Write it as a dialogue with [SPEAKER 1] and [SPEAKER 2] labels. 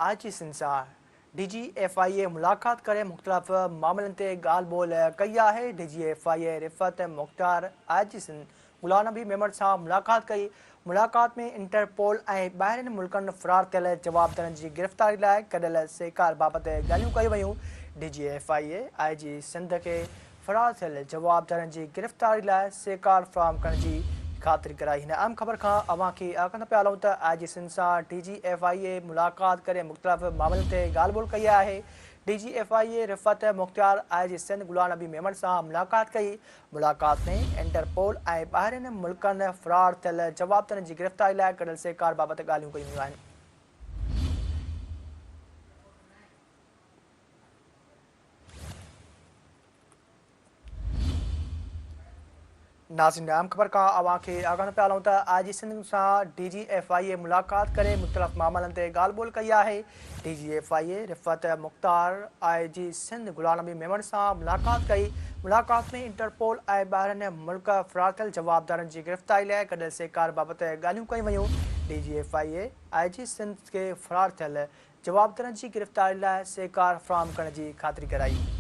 [SPEAKER 1] आज संसार DGFIA मुलाकात करे मुख्तलिफ मामलों ते गाल बोल कई है। DGFIA रिफत मुख्तार आज गुलाम नबी मेमण से मुलाकात कई। मुलाकात में इंटरपोल और ॿाहिरिन मुल्कन फरार थियल जवाबदारनि की गिरफ़्तारी लाइ कढियल सेकार बाबत ॻाल्हियूं कयूं वयूं। DGFIA IG सिंध के फरार थियल जवाबदारनि की गिरफ़्तारी लाइ सेकार फराहम करण की खातिरी कराई। हिन अहम ख़बर का अवां खे आगंद पिया हलूं त IG सिंध सां DGFIA मुलाकात करे मुख्तलिफ मामलों ते ॻाल्हि ॿोल कई है। DGFIA रिफत मुख्तार IG सिंध गुलाम नबी मेमण से मुलाकात कई। मुलाकात में इंटरपोल और ॿाहिरिन मुल्कन फरार थियल जवाबदारनि की गिरफ़्तारी लाइ कढियल सेकार बाबत ॻाल्हियूं कयूं वयूं आहिनि। नाज़रीन अहम ख़बर का अवां खे आगंद पिया हलूं त IG सिंध सां DGFIA मुलाकात करे मुख्तलिफ मामलों ते ॻाल्हि ॿोल कई है। DGFIA रिफत मुख्तार IG सिंध गुलाम नबी मेमण से मुलाकात कई। मुलाकात में इंटरपोल और ॿाहिरिन मुल्क फरार थियल जवाबदारनि की गिरफ़्तारी लाइ कढियल सेकार बाबत ॻाल्हियूं कयूं वयूं। DGFIA IG सिंध के फरार थियल जवाबदारनि की गिरफ़्तारी लाइ सेकार फराहम करण की खातिरी कराई।